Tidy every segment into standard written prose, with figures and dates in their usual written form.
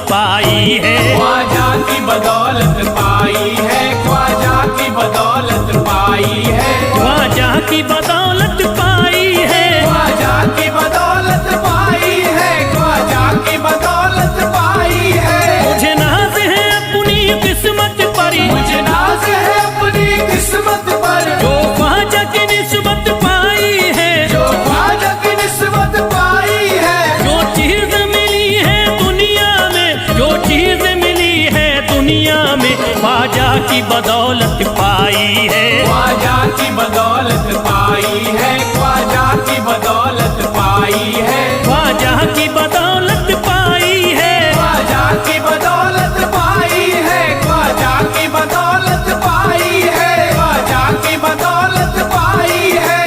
पाई है। ख्वाजा की बदौलत पाई है, ख्वाजा की बदौलत पाई है, ख्वाजा की बदौलत पाई है, ख्वाजा की बदौलत पाई है, ख्वाजा की बदौलत पाई है। मुझे नाज है अपनी किस्मत पर, मुझे नाज है अपनी किस्मत पर, जो ख्वाजा की निस्बत पाई है, जो ख्वाजा की निस्बत पाई है। जो चीज मिली है दुनिया में, जो चीज मिली है दुनिया में, ख्वाजा की बदौलत पाई है। ख्वाजा की बदौलत पाई है, ख्वाजा की बदौलत पाई है, ख्वाजा की बदौलत पाई है, ख्वाजा की बदौलत पाई है, ख्वाजा की बदौलत पाई है, ख्वाजा की बदौलत पाई है।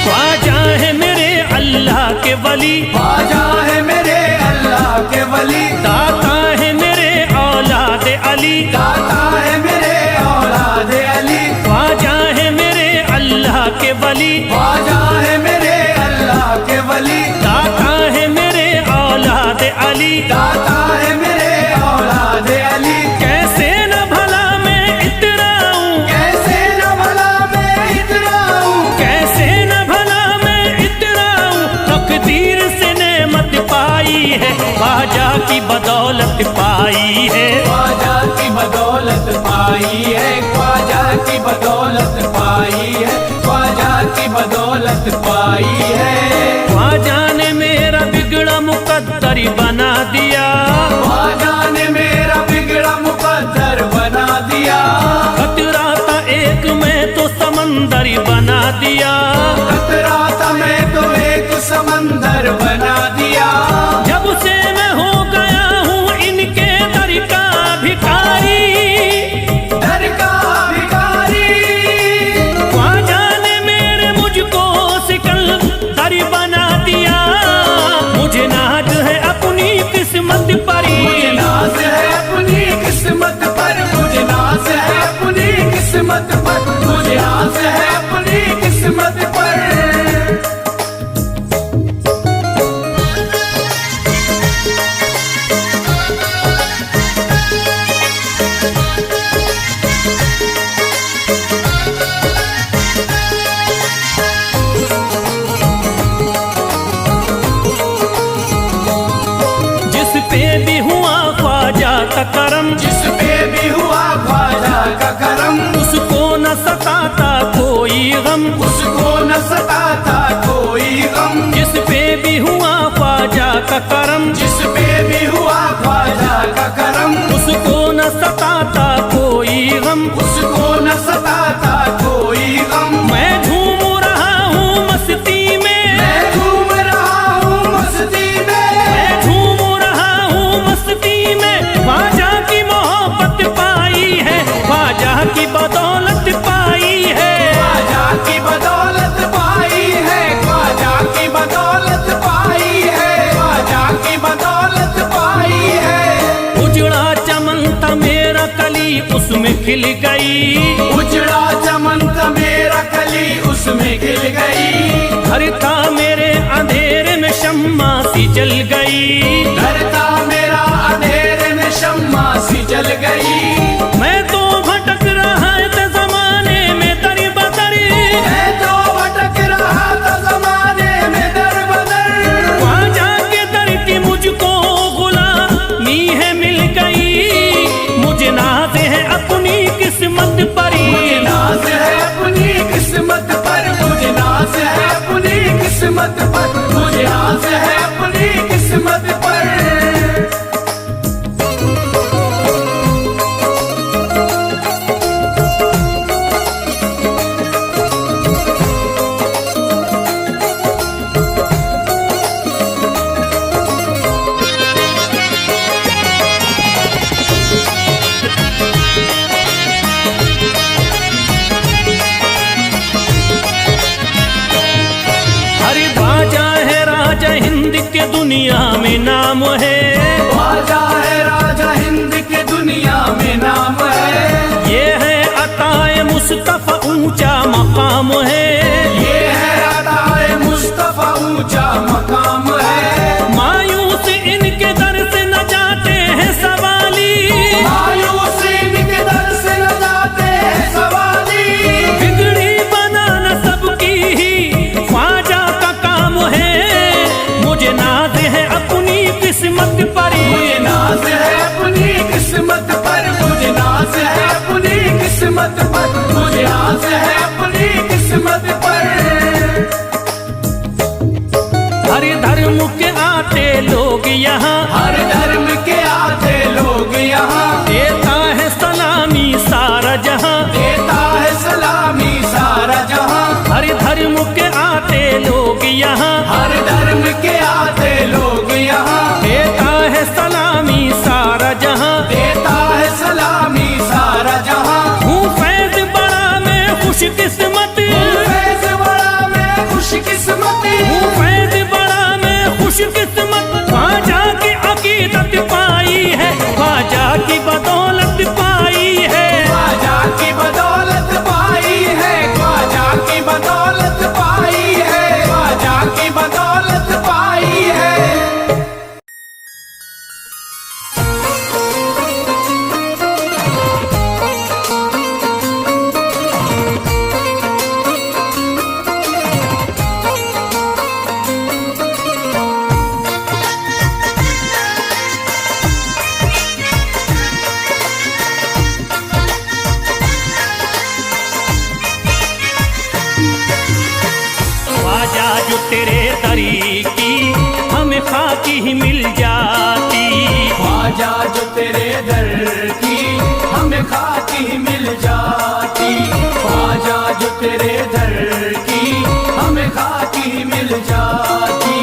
ख्वाजा है मेरे अल्लाह के वली, ख्वाजा है मेरे अल्लाह के वली, दाता है मेरे औलाद अली, दाता है मेरे औलाद अली, ख्वाजा है मेरे अल्लाह के वली, ख्वाजा है मेरे अल्लाह के वली, दाता है मेरे औलाद अली। दाता है मेरे औलाद अली। कैसे न भला मैं इतराऊं, कैसे न भला मैं इतराऊं, कैसे न भला मैं इतराऊं, तकदीर से नेमत पाई है, ख्वाजा की बदौलत पाई है। ख्वाजा की बदौलत पाई है, ख्वाजा की बदौलत पाई है, ख्वाजा की बदौलत पाई है। ख्वाजा ने मेरा बिगड़ा मुकद्दर बना दिया, ख्वाजा ने मेरा बिगड़ा मुकद्दर बना दिया, खतरा था एक में तो समंदर बना दिया, खतरा था मैं तो एक समंदर बना दिया। जब से मैं हो गया हूँ इनके दर का भिखारी, दर का भिखारी, ख्वाजा ने मेरे मुझको सिकंदर बना दिया। मुझे नाज है अपनी किस्मत पर, मुझे नाज है अपनी किस्मत पर, मुझे नाज है अपनी किस्मत पर, मुझे नाज है अपनी किस्मत पर। जिस पे भी हुआ ख्वाजा का करम, जिस पे भी हुआ ख्वाजा का करम, उसको न सताता कोई गम, उसको न सताता कोई गम। जिस पे भी हुआ ख्वाजा का करम, जिस पे भी हुआ ख्वाजा का करम, उसको न सताता कोई गम। उसको न सताता कोई गम। मैं झूम रहा हूँ मस्ती में, मैं झूम रहा हूँ मस्ती में, मैं झूम रहा हूँ मस्ती में, ख्वाजा की मोहब्बत पाई है, ख्वाजा की बदौलत पाई है। ख्वाजा की बदौलत पाई है, ख्वाजा की बदौलत पाई है, ख्वाजा की बदौलत पाई है। उजड़ा चमन था मेरा कली उसमें खिल गई, उजड़ा चमन था मेरा कली उसमें खिल गई, घर था मेरे अंधेरे में शम्मा सी जल गई, घर था मेरा अंधेरे में शम्मा सी जल गई। मैं तो भटक रहा था जमाने में दर बदर, मैं तो भटक रहा था जमाने में दर बदर, ख्वाजा के दर की मुझको गुलामी है मिल गई। मुझे नाज है अपनी किस्मत पर, मुझे नाज है अपनी किस्मत पर, मुझे नाज दुनिया में नाम है, ख्वाजा है राजा हिंद के दुनिया में नाम है। ये है अताए मुस्तफा ऊंचा मकाम है, ये है अताए मुस्तफा ऊंचा मकाम है। मायूस इनके दर से न जाते हैं सवाली, मायूस इनके दर से न जाते हैं सवाली। बिगड़ी बनाना सबकी ही ख्वाजा का काम है। मुझे नाज है अपनी किस्मत पर, मुझे नाज है अपनी किस्मत पर, मुझे नाज है अपनी किस्मत पर, मुझे नाज है अपनी किस्मत पर। हर धर्म के आते लोग यहाँ, हर धर्म के आते लोग यहाँ, देता है सलामी सारा जहाँ, देता है सलामी सारा जहाँ। हर धर्म के आते लोग यहाँ, हर धर्म के आते लोग यहाँ, देता है सलामी सारा जहाँ, देता है सलामी सारा जहाँ। हूँ फैज बड़ा मैं खुशकिस्मत, फैज बड़ा मैं खुशकिस्मत, हूँ फैज बड़ा मैं खुशकिस्मत। ख्वाजा की अकीदत पाई है, ख्वाजा की बदौलत पाई है, ख्वाजा की बदौलत पाई है, ख्वाजा की बदौलत पाई है, ख्वाजा की बदौलत पाई है। ख्वाजा जो तेरे दरी की हमें खाकी ही मिल जाती, ख्वाजा जो तेरे दर की हमें खाकी मिल जाती, ख्वाजा जो तेरे दर की हमें खाकी मिल जाती,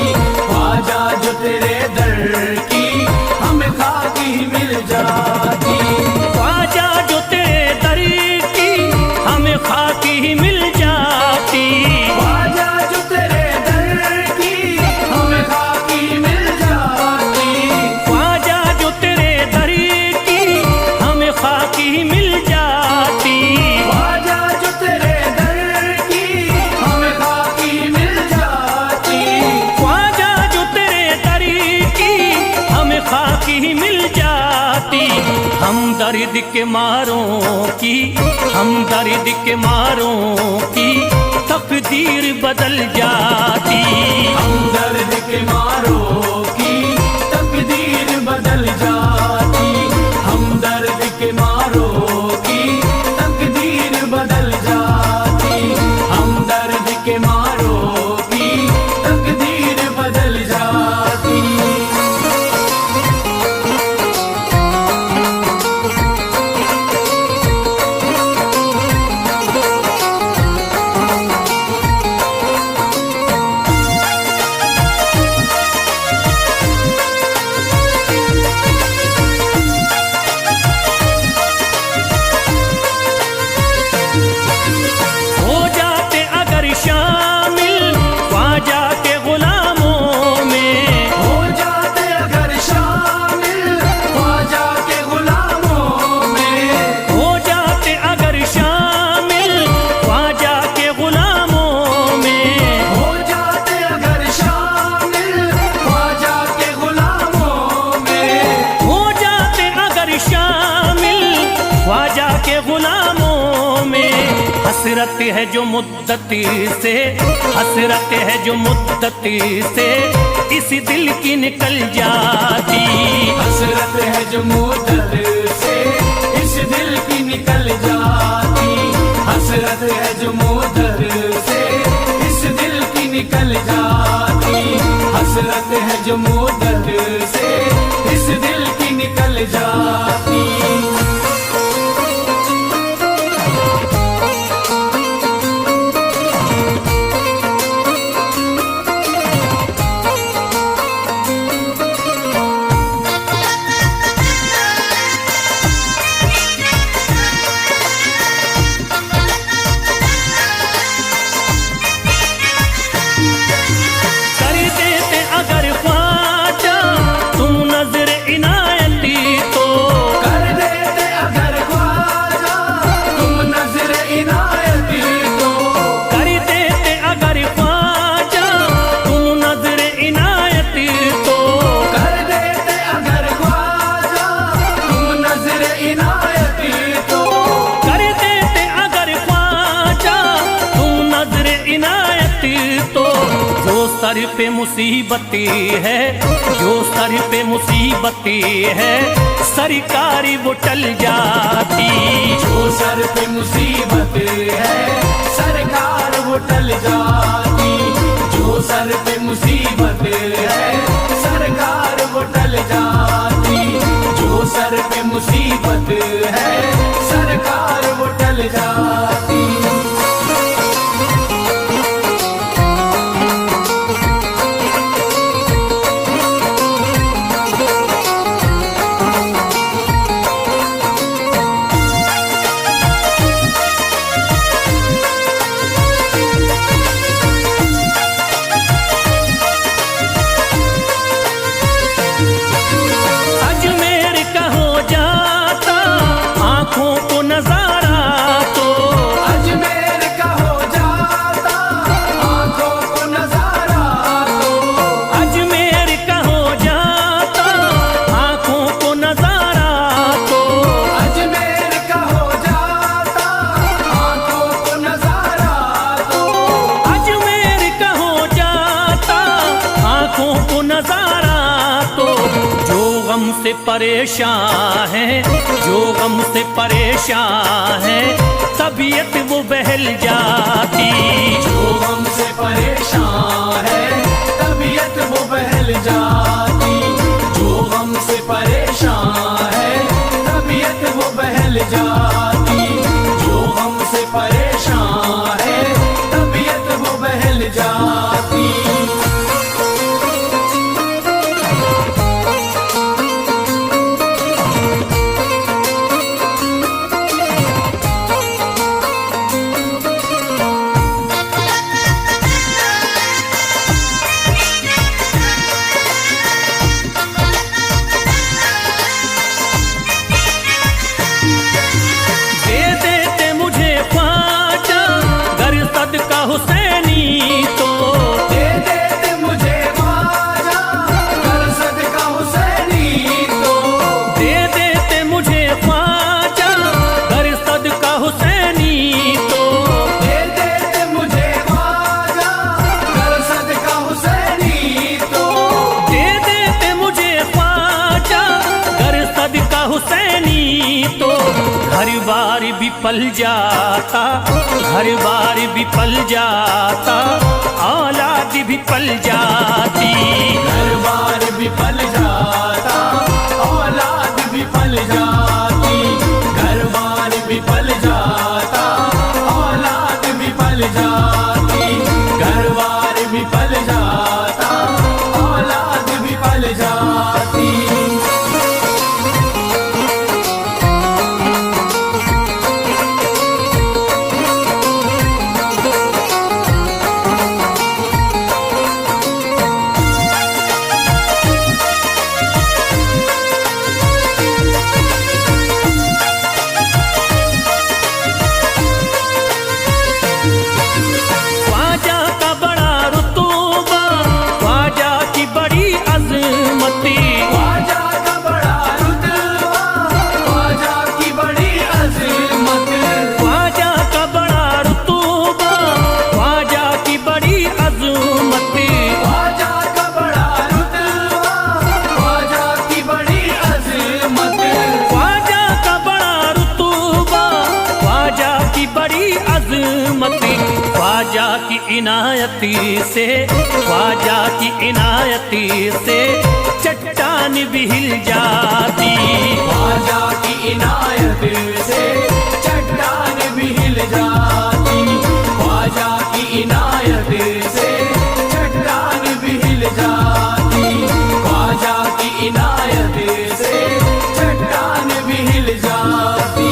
ख्वाजा जो तेरे दर की हमें खाकी मिल जाती। ख्वाजा जो तेरे दरी की हमें खाकी ही मिल जाती, ख्वाजा जो तेरे दर की हमें खाकी मिल जाती, ख्वाजा जो तेरे दरी की हमें खाकी ही मिल जाती, ख्वाजा जो तेरे दर की हमें खाकी मिल जाती, ख्वाजा जो तेरे दरी की हमें खाकी ही मिल जाती। हम दर्द के मारों की, हम दर्द के मारों की तकदीर बदल जाती, हम दर्द के मारों की तकदीर बदल जाती, हम दर्द के मारों की तकदीर बदल जाती, हम दर्द के मारों की तकदीर बदल जाती। हो जाते अगर शामिल ख्वाजा के गुलामों में, हो जाते अगर शामिल ख्वाजा के गुलामों में, हो जाते अगर शामिल ख्वाजा के गुलामों में, हो जाते अगर शामिल ख्वाजा के गुलामों में, हो जाते अगर शामिल ख्वाजा के गुलामों में। हसरत है जो मुद्दती से, हसरत है जो मुद्दती से इस दिल की निकल जाती, हसरत है जो मुद्दत से इस दिल की निकल जाती, हसरत है जो मुद्दत से इस दिल की निकल जाती, हसरत है जो मुद्दत से इस दिल की निकल जाती। कर देते अगर ख्वाजा जो सर पे मुसीबती है, जो सर पे मुसीबती है, सरकारी वो टल जाती। जो सर पे मुसीबत है सरकार वो टल जाती। जो सर पे मुसीबत है सरकार वो टल जाती। जो सर पे मुसीबत है सरकार वो टल जाती। से परेशान है, जो गम से परेशान है, तबीयत वो बहल जाती। जो गम से परेशान है तबीयत वो बहल जाती। जो गम से परेशान है तबीयत वो बहल जाती। जो गम से परेशान है तबीयत वो बहल जाती। हुसैनी तो दे देते मुझे ख्वाजा कर सदका हुसैनी तो। दे देते मुझे ख्वाजा कर सदका हुसैनी तो। दे देते मुझे ख्वाजा कर सदका हुसैनी तो। दे देते मुझे ख्वाजा कर सदका हुसैनी तो। घर बार भी पल जाता, घर बार भी पल जाता, औलाद भी पल जाती। घर बार भी पल जाता औलाद भी पल जाती। घर बार भी पल जाता औलाद भी पल जाती। घर बार भी पल जाता औलाद भी पल जाती। ख्वाजा की इनायती से, ख्वाजा की इनायती से चट्टान भी हिल जाती। ख्वाजा की इनायत से चट्टान भी हिल जाती। ख्वाजा की इनायत से चट्टान भी हिल जाती। ख्वाजा की इनायत से चट्टान भी हिल जाती।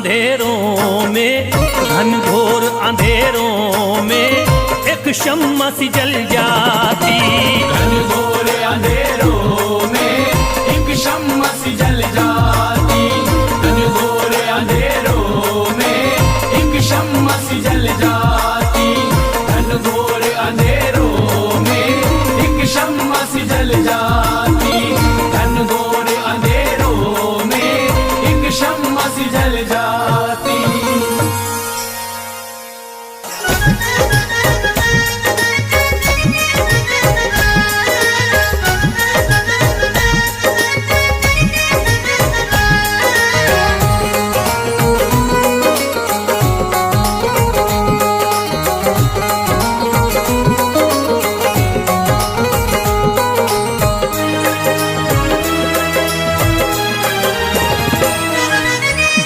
अंधेरों में, घनघोर अंधेरों में एक शम्मा सी जल जाती। घनघोर अंधेरों में एक शम्मा सी जल जाती। घनघोर अंधेरों में एक शम्मा सी जल जाती। घनघोर अंधेरों में एक शम्मा सी जल जाती। घनघोर अंधेरों में एक शम्मा सी जल जाती।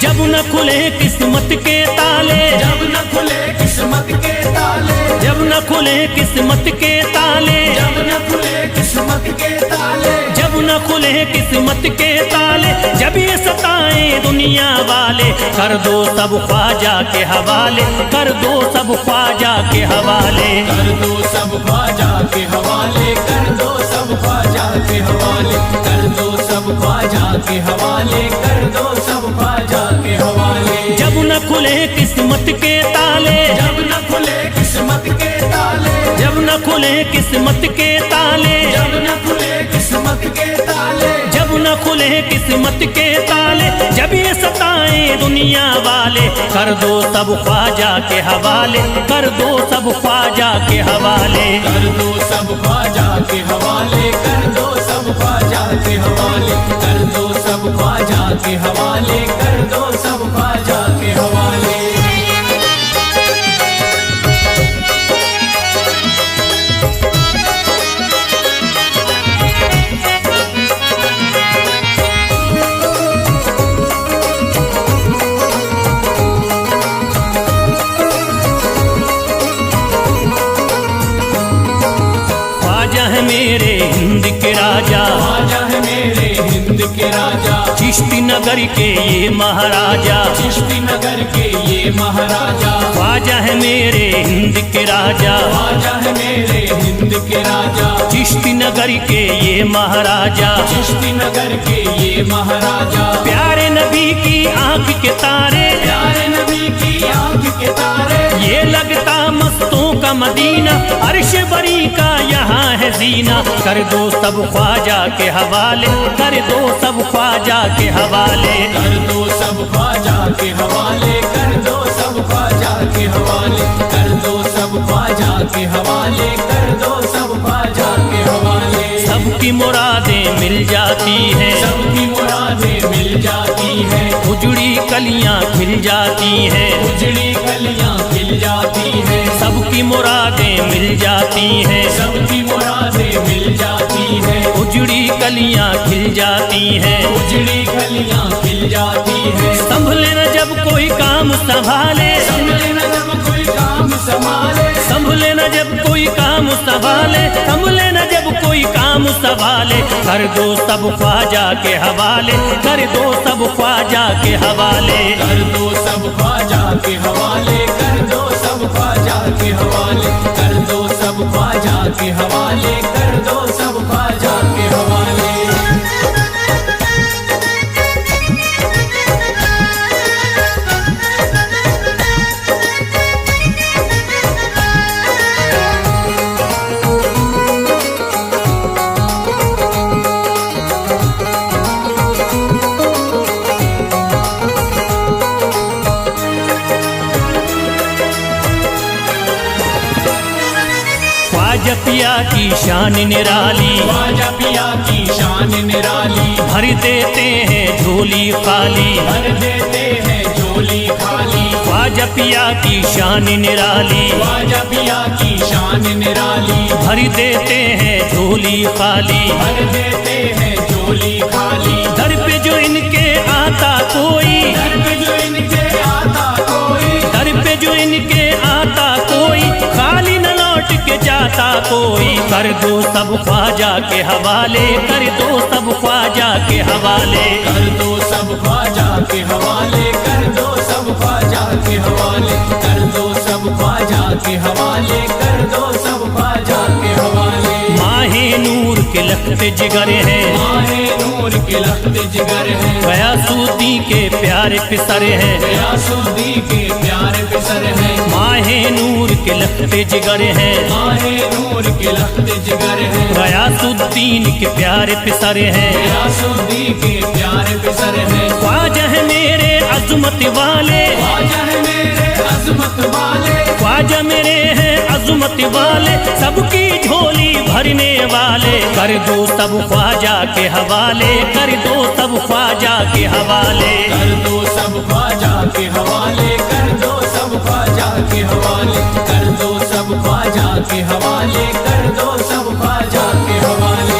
जब न खुले किस्मत के ताले, जब न खुले किस्मत के ताले, जब न खुले किस्मत के ताले, जब न खुले किस्मत के ताले, जब न खुले किस्मत के ताले, जब ये सताए दुनिया वाले, कर दो सब ख्वाजा के हवाले, कर दो सब ख्वाजा के हवाले। कर दो सब ख्वाजा के हवाले, कर दो सब ख्वाजा के हवाले, कर दो सब ख्वाजा के हवाले, कर दो सब ख्वाजा के हवाले। जब न खुले किस्मत के ताले, जब न खुले किस्मत के ताले, जब न खुले किस्मत के ताले, जब न खुले किस्मत के ताले, जब न खुले किस्मत के ताले, जब ये सताए दुनिया वाले, कर दो सब ख्वाजा के हवाले, कर दो सब ख्वाजा के हवाले। कर दो सब ख्वाजा के हवाले, कर दो सब ख्वाजा के हवाले, कर दो सब ख्वाजा के हवाले, कर दो सब ख्वाजा के हवाले। ख्वाजा है मेरे हिंद के राजा, ख्वाजा है मेरे हिंद के राजा, चिश्ती नगर के ये महाराजा, चिश्ती नगर के ये महाराजा। ख्वाजा है मेरे हिंद के राजा, ख्वाजा है मेरे हिंद के राजा, चिश्ती नगर के ये महाराजा। चिश्ती नगर के ये महाराजा। प्यारे नबी की आंख के तारे, प्यारे नबी की आंख के तारे, ये लगता मस्तों का मदीना, अर्श बरी का यहाँ है जीना। कर दो सब ख्वाजा के हवाले, कर दो सब ख्वाजा के हवाले। कर दो सब ख्वाजा के हवाले, कर दो सब ख्वाजा के हवाले, कर दो सब ख्वाजा के हवाले, कर दो सब ख्वाजा के हवाले। सबकी मुरादें मिल जाती हैं, सबकी मुरादें मिल जाती हैं, उजड़ी कलियां खिल जाती हैं, उजड़ी कलियां खिल जाती हैं। सबकी मुरादें मिल जाती हैं, सबकी मुरादें मिल जाती हैं, उजड़ी कलियां खिल जाती हैं। उजड़ी कलियां खिल जाती हैं। संभले न जब कोई काम संभाले, संभले न जब कोई काम संभाले, संभले न जब कोई काम संभाले, संभले न जब कोई काम संभाले। कर दो सब ख्वाजा के हवाले, कर दो सब ख्वाजा के हवाले। कर दो सब ख्वाजा के हवाले, कर दो सब ख्वाजा के हवाले, कर दो सब ख्वाजा के हवाले, कर दो सब ख्वाजा के हवाले। ख्वाजा पिया की शान निराली, ख्वाजा पिया की शान निराली, भर देते हैं झोली खाली, भर देते हैं झोली खाली। ख्वाजा पिया की शान निराली, ख्वाजा पिया की शान निराली, भर देते हैं झोली खाली, भर देते हैं झोली खाली। दर पे जो इनके आता कोई, दर पे जो इनके आता कोई, दर पे जो इनके आता कोई, खाली न लौट के जाता कोई, कर दो सब ख्वाजा के हवाले, कर दो सब ख्वाजा के हवाले। कर दो सब ख्वाजा के हवाले, कर दो सब ख्वाजा के हवाले, कर दो सब ख्वाजा के हवाले, कर दो सब ख्वाजा के हवाले। माहे नूर के लखते जिगर है, माहे नूर के लखते जिगर है, गयासुद्दीन के प्यारे पिसर है, गयासुद्दीन के प्यारे पिसर है। माहे नूर के लखते जिगर है, माहे नूर के लखते जिगर है, गयासुद्दीन के प्यारे पिसर है, गयासुद्दीन के प्यारे पिसर है। ख्वाजा है मेरे अज़मत वाले, ख्वाजा है मेरे अज़मत वाले, ख्वाजा मेरे हैं अज़मत वाले, सबकी झोली भरने वाले। कर दो सब ख्वाजा के हवाले, कर दो सब ख्वाजा के हवाले। कर दो सब ख्वाजा के हवाले, कर दो सब ख्वाजा के हवाले, कर दो सब ख्वाजा के हवाले, कर दो सब ख्वाजा के हवाले।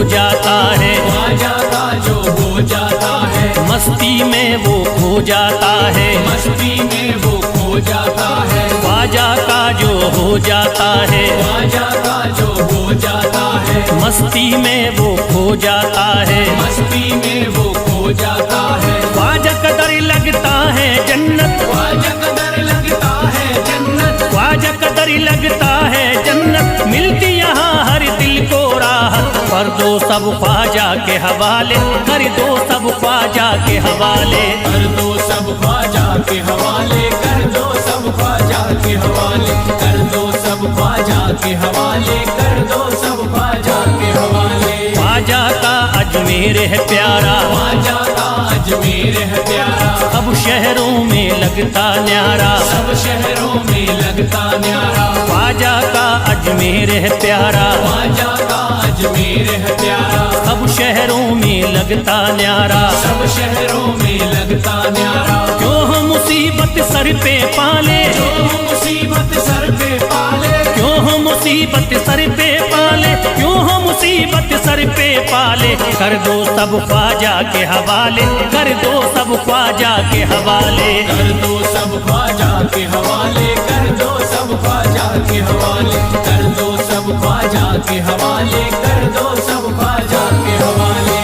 जाता है ख्वाजा का जो हो जाता है, मस्ती में वो खो जाता है, मस्ती में वो खो जाता है। ख्वाजा का जो हो जाता है, ख्वाजा का जो हो जाता है, मस्ती में वो खो जाता है, मस्ती में वो खो जाता है। ख्वाजा कदर लगता है जन्नत, ख्वाजा कदर लगता है जन्नत, ख्वाजा कदर लगता है जन्नत, मिलती यहाँ हर दिल को राहत। कर दो सब ख्वाजा के हवाले, कर दो सब ख्वाजा के हवाले। कर दो सब ख्वाजा के हवाले, कर दो सब ख्वाजा के हवाले, कर दो सब ख्वाजा के हवाले, कर दो सब ख्वाजा के हवाले। ख्वाजा का अजमेर है प्यारा, ख्वाजा का अजमेर है प्यारा, सब शहरों में लगता न्यारा, सब शहरों में लगता न्यारा। ख्वाजा का अजमेर है प्यारा, ख्वाजा का अजमेर है प्यारा, सब शहरों में लगता न्यारा, सब शहरों में लगता न्यारा। क्यों हम मुसीबत सर पे पाले, जो मुसीबत सर पे पाले, क्यों हम मुसीबत सर पे पाले, क्यों हम मुसीबत सर पे पाले। कर दो सब ख्वाजा के हवाले, कर दो सब ख्वाजा के हवाले। कर दो सब ख्वाजा के हवाले, कर दो सब ख्वाजा के हवाले, कर दो सब ख्वाजा के हवाले, कर दो सब ख्वाजा के हवाले।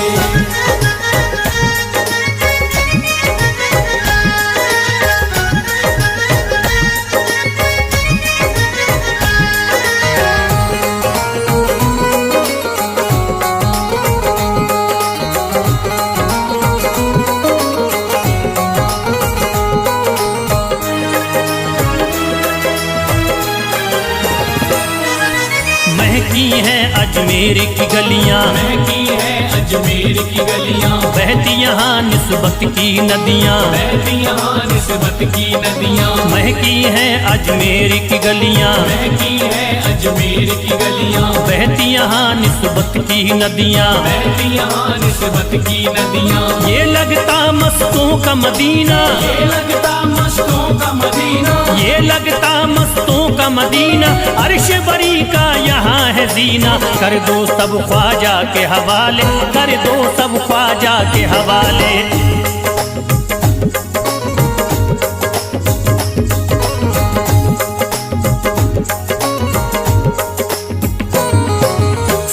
महकी हैं अजमेर की गलियां, महकी है अजमेर की गलियां, बहती यहाँ निस्बत की नदियाँ, बहती यहाँ निस्बत की नदियां। महकी हैं अजमेर की गलियां, महकी है अजमेर की गलियां, बहती यहाँ निस्बत की नदियाँ, बहती यहाँ निस्बत की नदियां। ये लगता मस्तों का मदीना, ये लगता मस्तों का मदीना, ये लगता मस्तों का मदीना, अर्श बरी का यहाँ है जीना। कर दो सब ख्वाजा के हवाले, कर दो सब ख्वाजा के हवाले।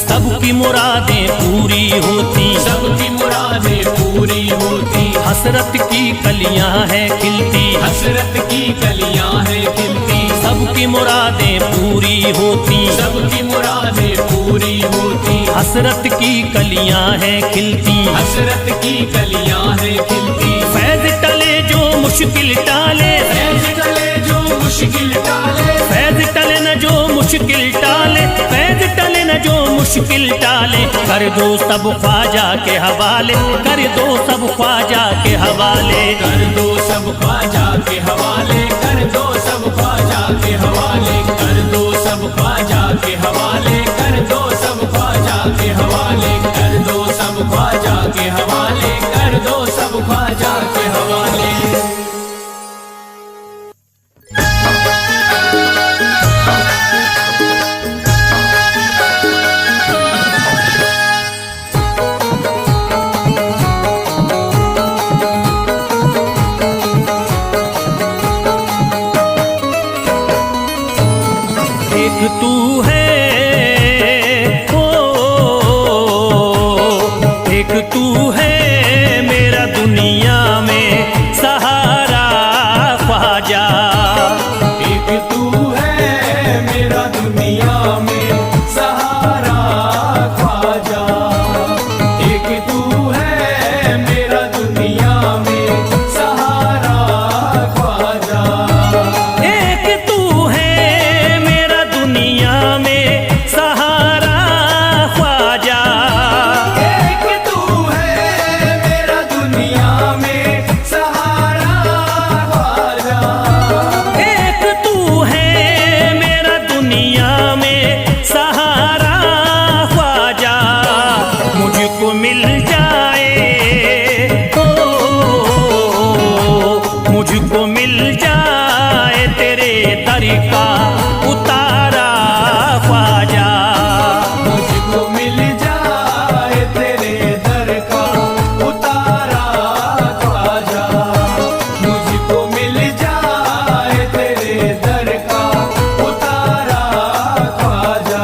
सबकी मुरादें पूरी होती, सबकी मुरादें पूरी होती, हसरत की कलियां हैं खिलती, हसरत की कलियां हैं खिलती। सबकी मुरादें पूरी होती, सबकी मुरादें पूरी होती, हसरत की कलियां हैं खिलती, हसरत की कलियां हैं खिलती। फैज टले जो मुश्किल टाले, फैज टले जो मुश्किल टाले, फैज टले न जो मुश्किल टाले, फैज टले न जो मुश्किल टाले। कर दो सब ख्वाजा के हवाले, कर दो सब ख्वाजा के हवाले। कर दो सब ख्वाजा के हवाले, कर दो सब ख्वाजा के हवाले, कर दो सब ख्वाजा के हवाले, कर दो सब ख्वाजा के हवाले, कर दो सब ख्वाजा के हवाले, कर दो सब ख्वाजा के एक तू है, ओ एक तू है मेरा दुनिया में सहारा ख्वाजा। एक तू है मेरा दुनिया में सहारा ख्वाजा। एक तू है मेरा दुनिया में सहारा ख्वाजा। एक तू है मेरा दुनिया में सहारा ख्वाजा। एक तू है मेरा दुनिया में सहारा ख्वाजा। एक तू है मेरा दुनिया में सहारा ख्वाजा। मुझको मिल जाए, ओ मुझको मिल जाए तेरे दर का उतारा ख्वाजा। मुझको मिल जाए तेरे दर का उतारा ख्वाजा। मुझको मिल जाए तेरे दर का उतारा ख्वाजा।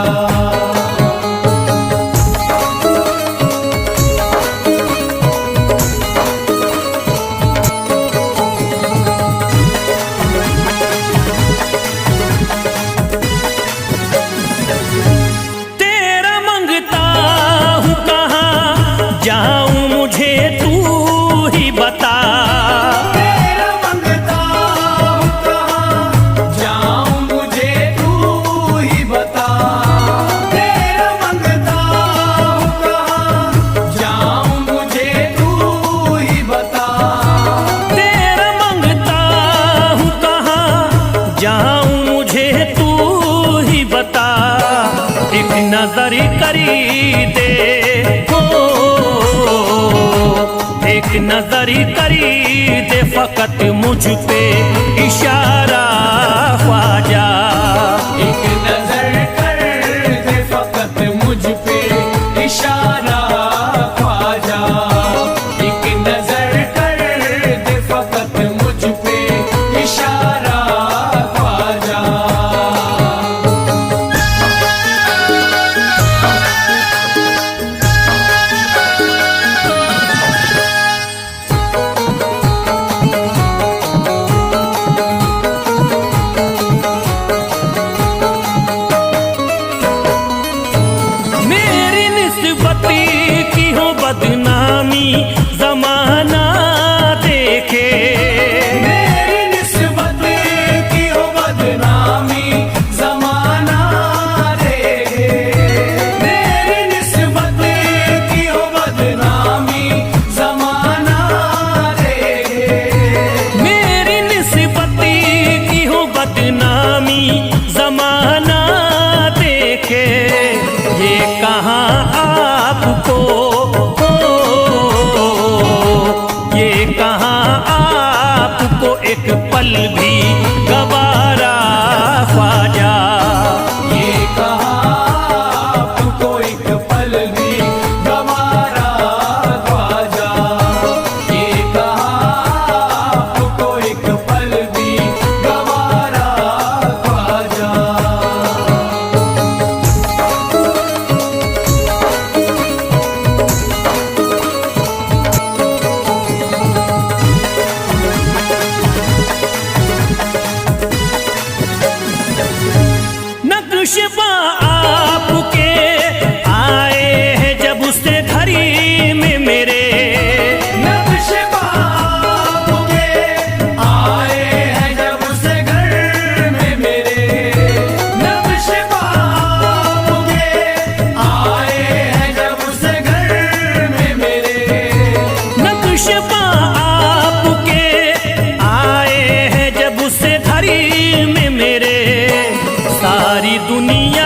तेरा मंगता हूँ कहाँ जाऊँ मुझे तू ही बता। तेरा मंगता हूँ कहाँ जाऊँ मुझे तू ही बता। तेरा मंगता हूँ कहाँ जाऊँ मुझे तू ही बता। तेरा मंगता हूँ कहाँ जाऊँ मुझे तू ही बता। एक नजर करी दे, हो एक नजर करी दे फकत मुझ पे इशारा ख्वाजा। एक नजर कर दे फकत मुझ पे इशारा ख्वाजा। एक नजर कर दे फकत मुझ पे इशारा ख्वाजा। मेरी निस्बती की हो बदनामी जमाना देखे। मेरी निस्बत की हो बदनामी जमाना देखे। मेरी निस्बत की हो बदनामी जमाना देखे। मेरी निस्बती की हो बदनामी जमाना देखे। ये कहाँ आपको, ये कहाँ आपको एक पल भी गवारा ख्वाजा। ये कहाँ आपको एक पल भी गवारा ख्वाजा। ये कहाँ आपको एक पल भी गवारा ख्वाजा। नक्शबा आपके आए हैं जब से घड़ी में मेरे। नक्शबा आपके आए हैं जब से घर में मेरे। नक्शबा आपके आए हैं जब से घर में मेरे। नक्शबा आपके आए हैं जब से घड़ी में मेरे। सारी दुनिया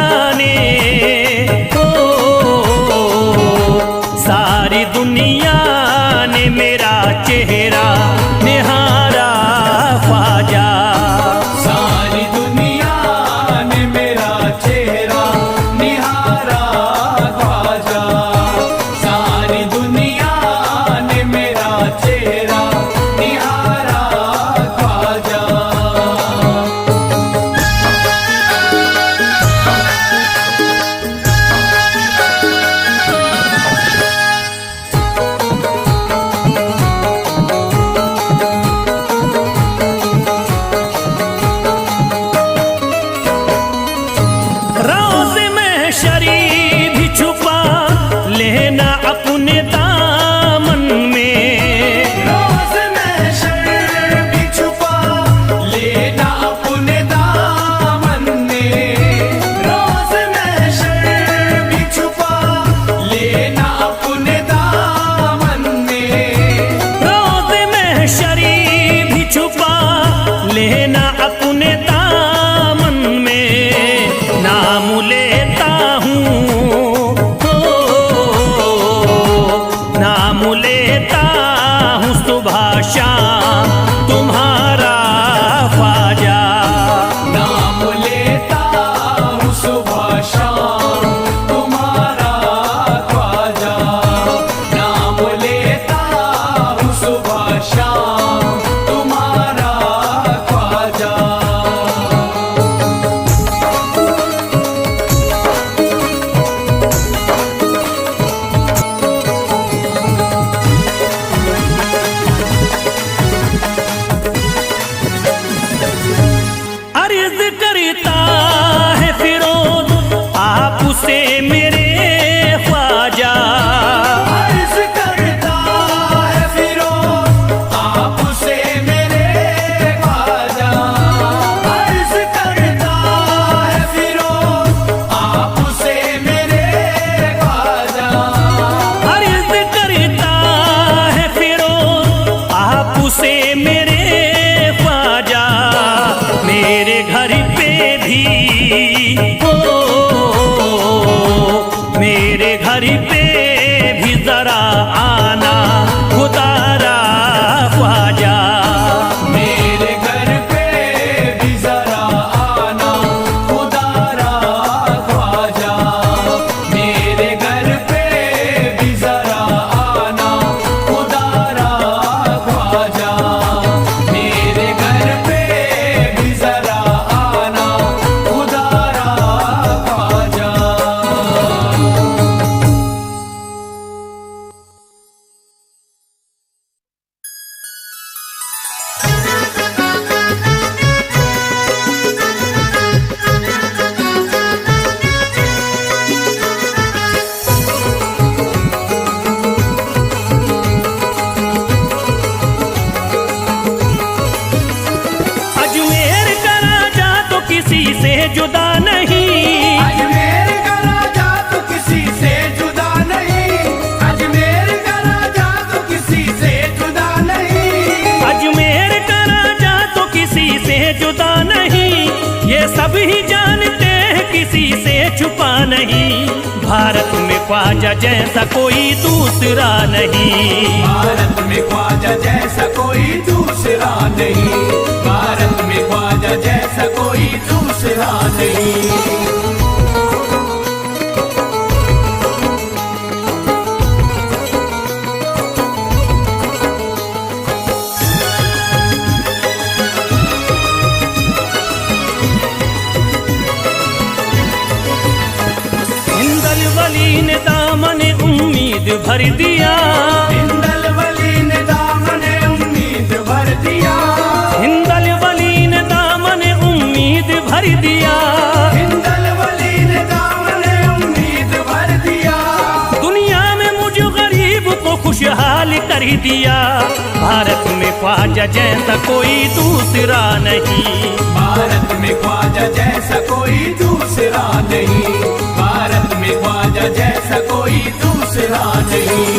अर्ज करता है फिरोज आपसे मेरे ख्वाजा, अर्ज करता है फिरोज आपसे मेरे ख्वाजा, अर्ज करता है फिरोज आपसे मेरे ख्वाजा, अर्ज करता है फिरोज आपसे मेरे ख्वाजा, मेरे घर पे भी मेरे घर पे भी जरा आना खुदारा ख्वाजा, मेरे घर पे भी जरा आना खुदारा ख्वाजा, मेरे घर पे भी जरा आना खुदारा ख्वाजा, मेरे घर पे भी जरा आना खुदारा ख्वाजा। अजमेर का राजा तो किसी से जुदा नहीं, अजमेर का राजा तो किसी से जुदा नहीं, अजमेर का राजा तो किसी से जुदा नहीं, अजमेर का राजा तो किसी से जुदा नहीं, ये सब ही जानते हैं किसी से छुपा नहीं, भारत में ख्वाजा जैसा कोई दूसरा नहीं, भारत में ख्वाजा जैसा कोई दूसरा नहीं, भारत में ख्वाजा जैसा कोई दूसरा नहीं। हिंदल वली ने दामन उम्मीद भर दिया, हिंदल वली ने दामन उम्मीद भर दिया, हिंदल वली ने दामन उम्मीद भर दिया, हिंदल वली ने दामन उम्मीद भर दिया, दुनिया में मुझ गरीब को खुशहाल कर दिया, भारत में ख्वाजा जैसा कोई दूसरा नहीं, भारत में ख्वाजा जैसा कोई दूसरा नहीं, भारत में ख्वाजा जैसा कोई दूसरा नहीं।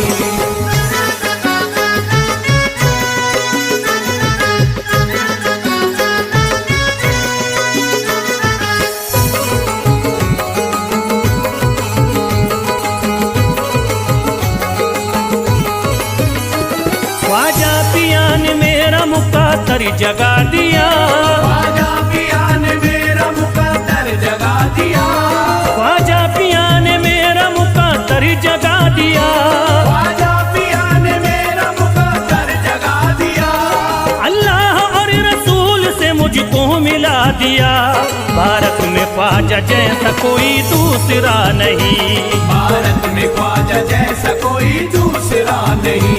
ख्वाजा पिया ने मेरा मुकद्दर जगा दिया, ख्वाजा पिया ने मेरा मुकद्दर जगा दिया, ख्वाजा पिया ने मेरा मुकद्दर जगा दिया, ख्वाजा पिया ने मेरा मुकद्दर जगा दिया, अल्लाह और रसूल से मुझको मिला दिया, भारत में ख्वाजा जैसा कोई दूसरा नहीं, भारत में ख्वाजा जैसा कोई दूसरा नहीं,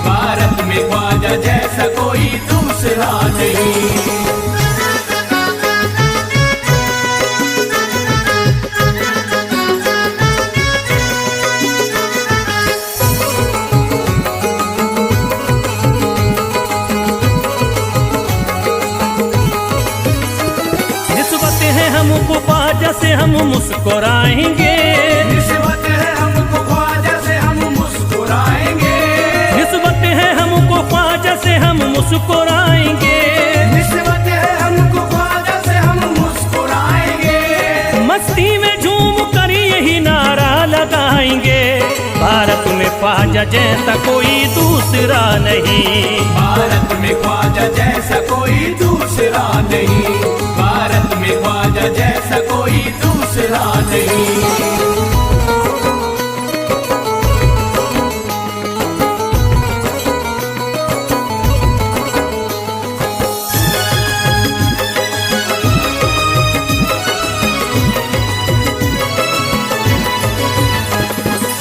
भारत में ख्वाजा जैसा कोई दूसरा नहीं। निस्बत है हमको ख्वाजा से हम मुस्कुराएंगे, निस्बत है हमको ख्वाजा से हम मुस्कुराएंगे, निस्बत है हमको ख्वाजा से हम मुस्कुराएंगे, निस्बत है हमको ख्वाजा से हम मुस्कुराएंगे, मस्ती में झूम कर यही नारा लगाएंगे, भारत में ख्वाजा जैसा कोई दूसरा नहीं, भारत में ख्वाजा जैसा कोई दूसरा नहीं, भारत में ख्वाजा जैसा कोई दूसरा नहीं।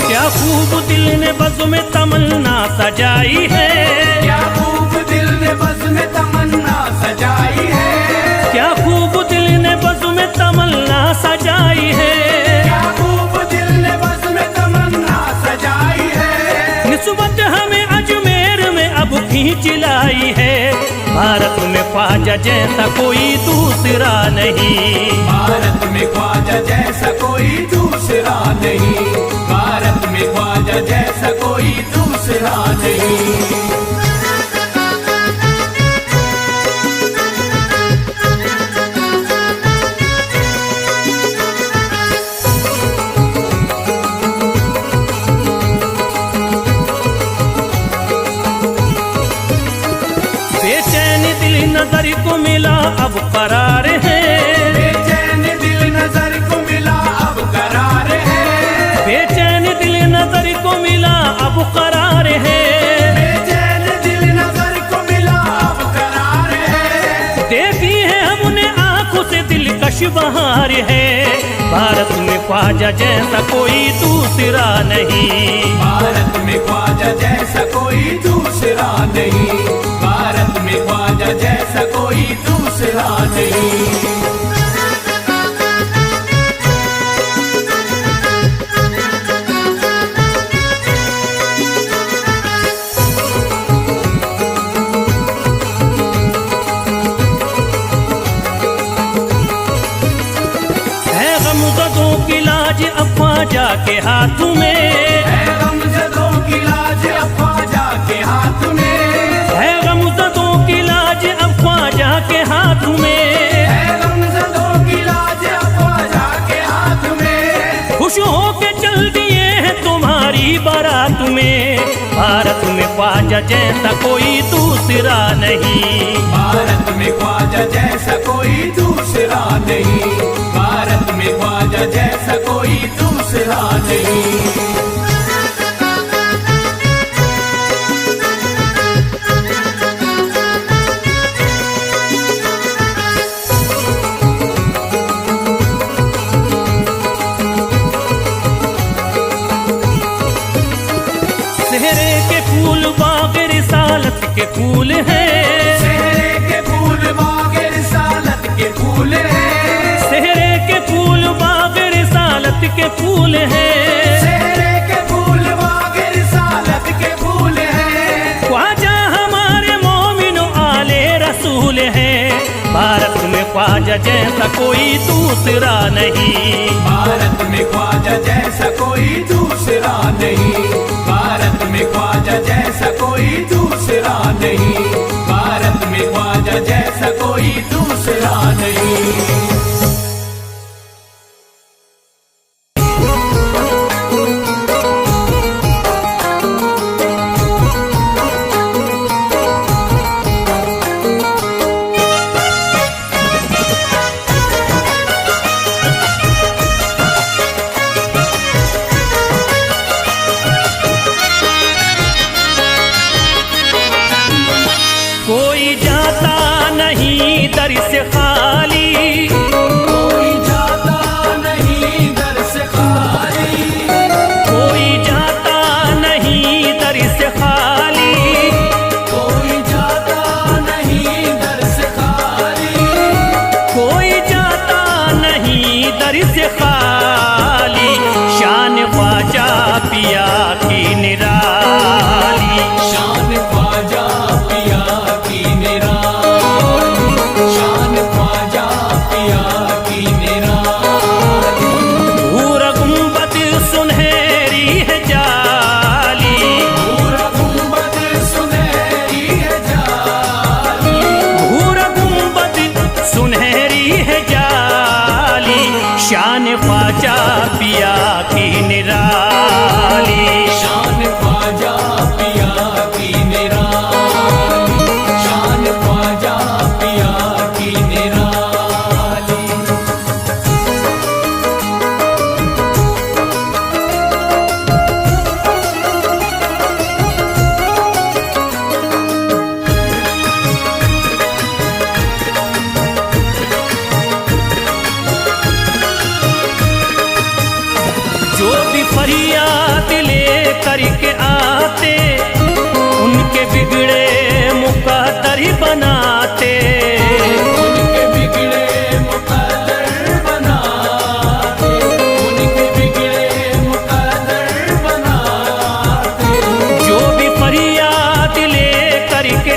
क्या खूब दिल ने बज़्म में तमन्ना सजाई है, क्या खूब दिल ने बज़्म में तमन्ना सजाई है, क्या खूब दिल उजलाई है। भारत में ख्वाजा जैसा कोई दूसरा नहीं, भारत में ख्वाजा जैसा कोई दूसरा नहीं, भारत में ख्वाजा जैसा कोई दूसरा नहीं। बेचैन दिल नजर को मिला अब करार है, बेचैन दिल नजर को मिला अब करार है, बेचैन दिल नजर को मिला अब करार है, बेचैन दिल नजर को मिला अब करार है। देखी है हमने आंखों से दिलकश बहार है। भारत में ख्वाजा जैसा कोई दूसरा नहीं, भारत में ख्वाजा जैसा कोई दूसरा नहीं, भारत में ख्वाजा जैसा कोई दूसरा नहीं। है गमज़दों की लाज अब ख्वाजा के हाथ में, है गमज़दों की लाज अब ख्वाजा के हाथ में, है गमज़दों की लाज अब ख्वाजा के हाथ में, है गमज़दों की लाज अब ख्वाजा के हाथ में। खुश होके चल दिए हैं तुम्हारी बारात में। भारत में ख्वाजा जैसा कोई दूसरा नहीं, भारत में ख्वाजा जैसा कोई दूसरा नहीं, भारत में ख्वाजा जैसा कोई दूसरा नहीं। सेहरे के फूल बाग रिसालत के फूल हैं, सेहरे के फूल बाग रिसालत के फूल हैं, सेहरे के फूल बाग रिसालत के फूल हैं, सेहरे के फूल बाग रिसालत के फूल हैं। ख्वाजा हमारे मोमिनो आले रसूल हैं। भारत में ख्वाजा जैसा कोई दूसरा नहीं, भारत में ख्वाजा जैसा कोई दूसरा नहीं, भारत में ख्वाजा जैसा कोई दूसरा नहीं, भारत में ख्वाजा जैसा कोई दूसरा नहीं। कोई जाता नहीं दर से खाली, कोई जाता नहीं दर से खाली, कोई जाता नहीं दर से खाली, कोई जाता नहीं दर से खाली, कोई जाता नहीं दर से खाली। शान ख्वाजा पिया की निराली, शान ख्वाजा पिया की निराली, शान ख्वाजा पिया की निराली। भूरा गुंबद सुनहरी है जाली, पूरा गुंबद सुनहरी है जाली, भूरा गुंबद सुनहरी है जाली। शान ख्वाजा पिया की निराली, शान ख्वाजा पिया की निराली, शान ख्वाजा पिया की निराली। जो भी फरियाद ले करके आते, उनके बिगड़े मुकद्दर बनाते, उनके बिगड़े मुकद्दर बनाते, उनके बिगड़े मुकद्दर बनाते। जो भी फरियाद ले करके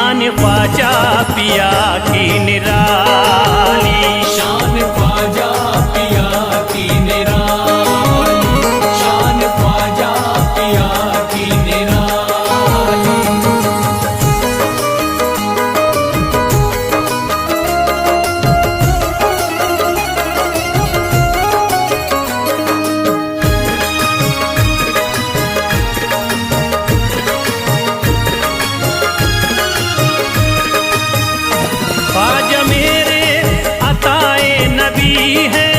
शान ख्वाजा पिया की निराली। शान ख्वाजा पिया की निराली, शान ख्वाजा पिया की निराली। ख्वाजा मेरे अताए नबी है,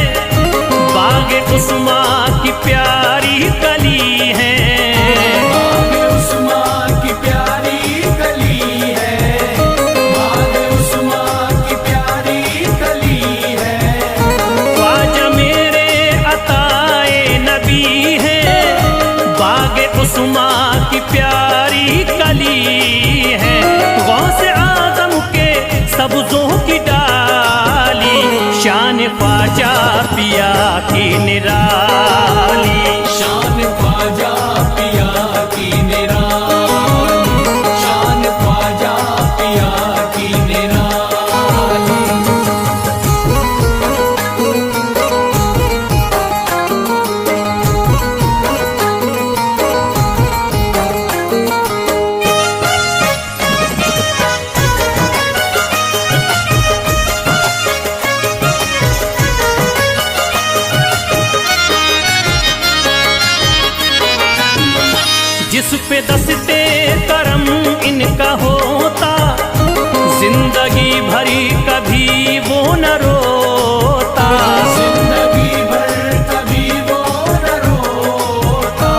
बाग उस्मा की प्यारी कली है। बाग उस्मा की प्यारी कली है, बाग उस्मा की प्यारी कली है। ख्वाजा मेरे अताए नबी है, बाग उस्मा की प्यारी कली है। गौस आजम के सब्जों की डाली, शान ख्वाजा पिया की निराली। शान ख्वाजा पिया की निराली, शान ख्वाजा पिया की निराली। जिस पे दस्ते करम इनका होता, जिंदगी भरी कभी वो न रोता। जिंदगी भर कभी वो न रोता,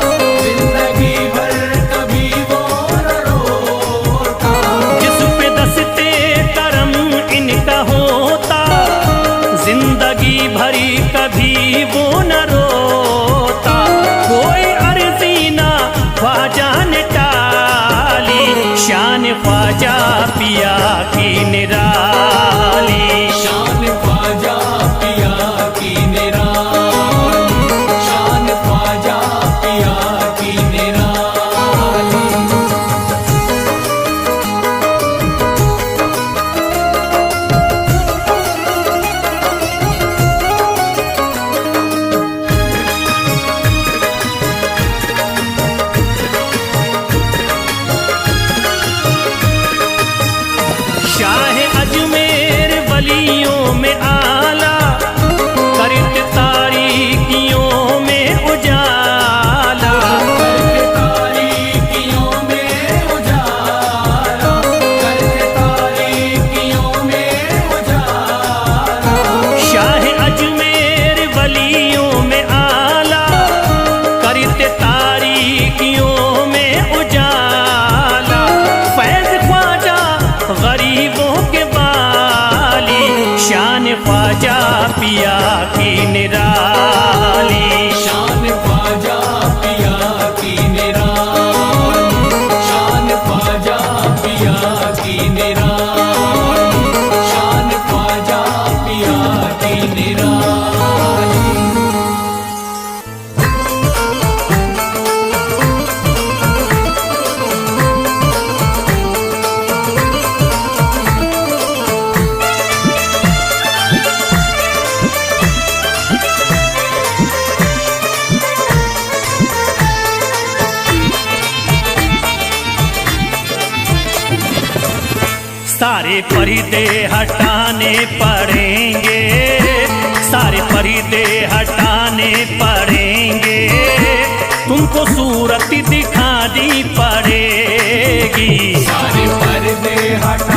जिंदगी भर कभी वो न रोता। जिस पे दस्ते करम इनका होता, जिंदगी भरी कभी वो न रोता। कोई अर्जी ना ख्वाजा ने टाली, शान ख्वाजा पिया की निराली। शान ख्वाजा पिया की निराली, शान ख्वाजा पिया की निराली। शाह अजमेर वलियों में आला, करते तारीकियों में उजाला। करके तारीकियों में उजाला, करके तारीकियों में उजाला। शाह अजमेर वलियों में आला, करते तारीकियों में उजाला। फैज ख्वाजा गरीबों के बाली, शान ख्वाजा पिया की निराली। शान ख्वाजा पिया की निराली, शान ख्वाजा पिया की निराली, शान ख्वाजा पिया की निराली। सारे पर्दे हटाने पड़ेंगे, सारे पर्दे हटाने पड़ेंगे। तुमको सूरत दिखानी पड़ेगी। सारे पर्दे हटा